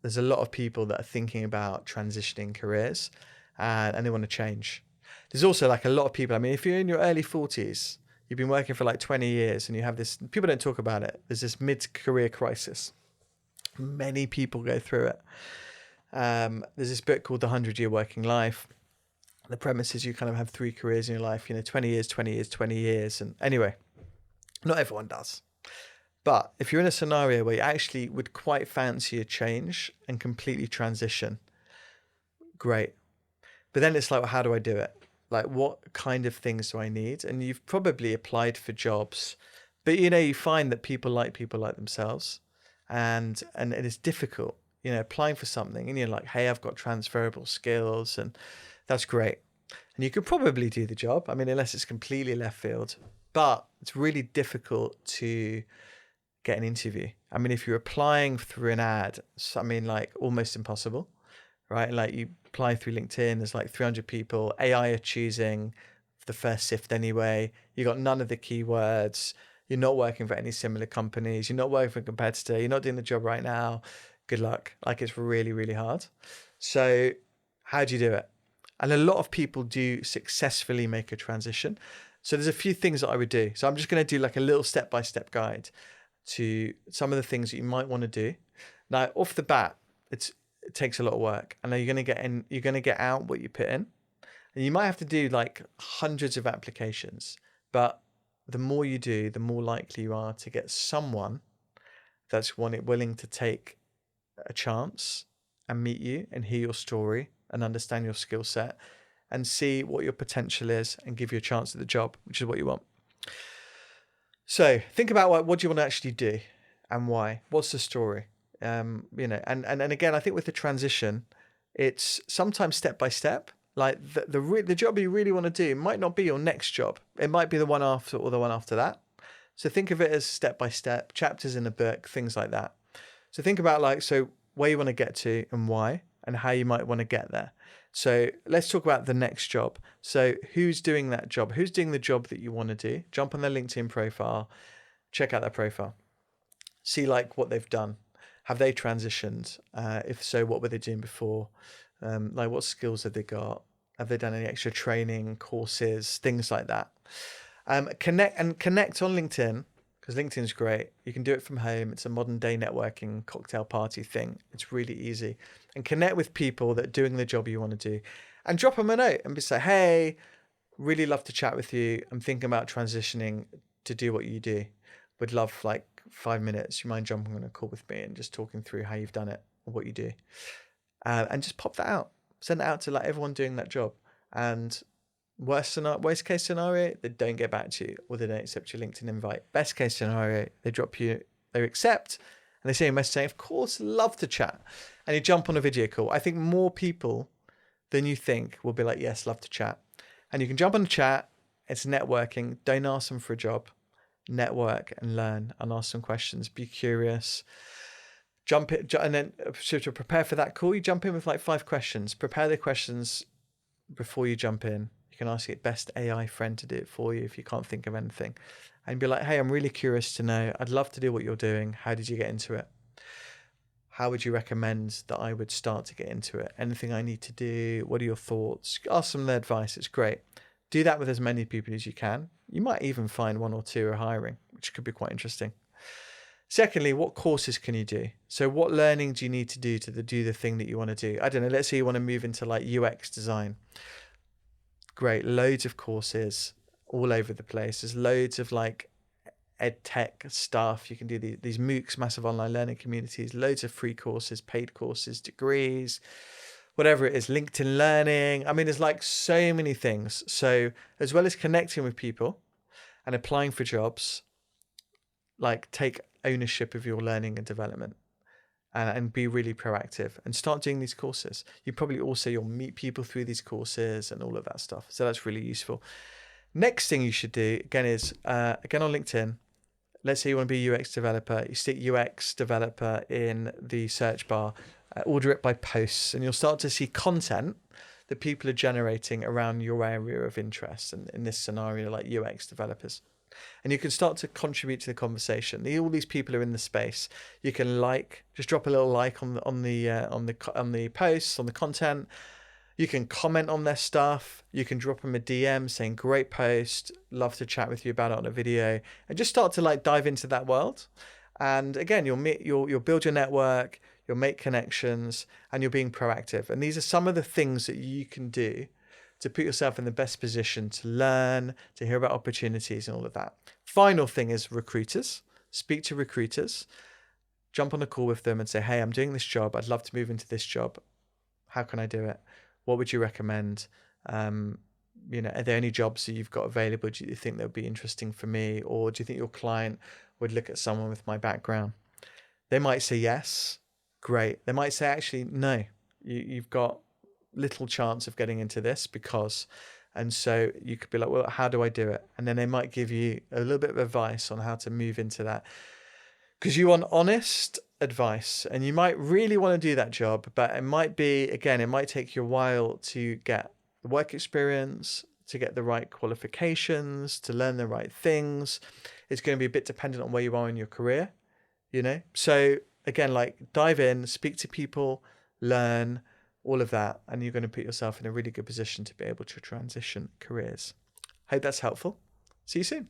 there's a lot of people that are thinking about transitioning careers, and they want to change. There's also like a lot of people. I mean, if you're in your early 40s, you've been working for like 20 years and you have this, people don't talk about it. There's this mid-career crisis. Many people go through it. There's this book called The 100-Year Working Life. The premise is you kind of have 3 careers in your life, 20 years, 20 years, 20 years. And anyway, not everyone does. But if you're in a scenario where you actually would quite fancy a change and completely transition, great. But then it's like, well, how do I do it? Like, what kind of things do I need? And you've probably applied for jobs, but you find that people like themselves, and it is difficult, applying for something, and you're like, hey, I've got transferable skills, and that's great. And you could probably do the job. I mean, unless it's completely left field, but it's really difficult to get an interview. I mean, if you're applying through an ad, I mean, like almost impossible, right? Like you apply through LinkedIn, there's like 300 people, AI are choosing the first sift anyway. You got none of the keywords. You're not working for any similar companies. You're not working for a competitor. You're not doing the job right now. Good luck. Like it's really, really hard. So how do you do it? And a lot of people do successfully make a transition. So there's a few things that I would do. So I'm just going to do like a little step-by-step guide to some of the things that you might want to do. Now, off the bat, it takes a lot of work. I know you're going to get out what you put in. And you might have to do like hundreds of applications, but the more you do, the more likely you are to get someone that's willing to take a chance and meet you and hear your story and understand your skill set and see what your potential is and give you a chance at the job, which is what you want. So think about what do you want to actually do and why? What's the story? And again, I think with the transition, it's sometimes step by step. Like the job you really want to do might not be your next job. It might be the one after or the one after that. So think of it as step by step, chapters in a book, things like that. So think about where you want to get to and why and how you might want to get there. So let's talk about the next job. So who's doing that job? Who's doing the job that you want to do? Jump on their LinkedIn profile, check out their profile, see like what they've done. Have they transitioned? If so, what were they doing before? Like what skills have they got? Have they done any extra training, courses, things like that? Connect on LinkedIn, because LinkedIn's great. You can do it from home. It's a modern day networking cocktail party thing. It's really easy. And connect with people that are doing the job you want to do. And drop them a note and say, hey, really love to chat with you. I'm thinking about transitioning to do what you do. Would love like 5 minutes. You mind jumping on a call with me and just talking through how you've done it or what you do? And just pop that out. Send it out to like everyone doing that job. And worst case scenario, they don't get back to you or they don't accept your LinkedIn invite. Best case scenario, they accept and they say a message saying, of course, love to chat. And you jump on a video call. I think more people than you think will be like, yes, love to chat. And you can jump on the chat. It's networking. Don't ask them for a job. Network and learn and ask some questions. Be curious. Jump in, and then to prepare for that call, you jump in with like 5 questions. Prepare the questions before you jump in. You can ask your best AI friend to do it for you if you can't think of anything. And be like, hey, I'm really curious to know. I'd love to do what you're doing. How did you get into it? How would you recommend that I would start to get into it? Anything I need to do? What are your thoughts? Ask them their advice. It's great. Do that with as many people as you can. You might even find 1 or 2 are hiring, which could be quite interesting. Secondly, what courses can you do? So what learning do you need to do do the thing that you want to do? I don't know, let's say you want to move into like UX design. Great, loads of courses all over the place. There's loads of like ed tech stuff. You can do these MOOCs, massive online learning communities, loads of free courses, paid courses, degrees, whatever it is, LinkedIn Learning. I mean, there's like so many things. So as well as connecting with people and applying for jobs, like take ownership of your learning and development and be really proactive and start doing these courses. You'll meet people through these courses and all of that stuff. So that's really useful. Next thing you should do again is again on LinkedIn. Let's say you want to be a UX developer. You stick UX developer in the search bar, order it by posts, and you'll start to see content that people are generating around your area of interest. And in this scenario, like UX developers. and you can start to contribute to the conversation. All these people are in the space. You can just drop a little like on the posts, on the content. You can comment on their stuff. You can drop them a DM saying, great post, love to chat with you about it on a video, and just start to dive into that world. And again, you'll build your network, you'll make connections, and you're being proactive. And these are some of the things that you can do to put yourself in the best position to learn, to hear about opportunities and all of that. Final thing is recruiters. Speak to recruiters. Jump on a call with them and say, hey, I'm doing this job. I'd love to move into this job. How can I do it? What would you recommend? Are there any jobs that you've got available? Do you think that would be interesting for me? Or do you think your client would look at someone with my background? They might say yes. Great. They might say, actually, no, you've got little chance of getting into this and so you could be like, well, how do I do it? And then they might give you a little bit of advice on how to move into that, because you want honest advice, and you might really want to do that job, but it might take you a while to get the work experience, to get the right qualifications, to learn the right things. It's going to be a bit dependent on where you are in your career, So again, dive in, speak to people, learn all of that, and you're going to put yourself in a really good position to be able to transition careers. Hope that's helpful. See you soon.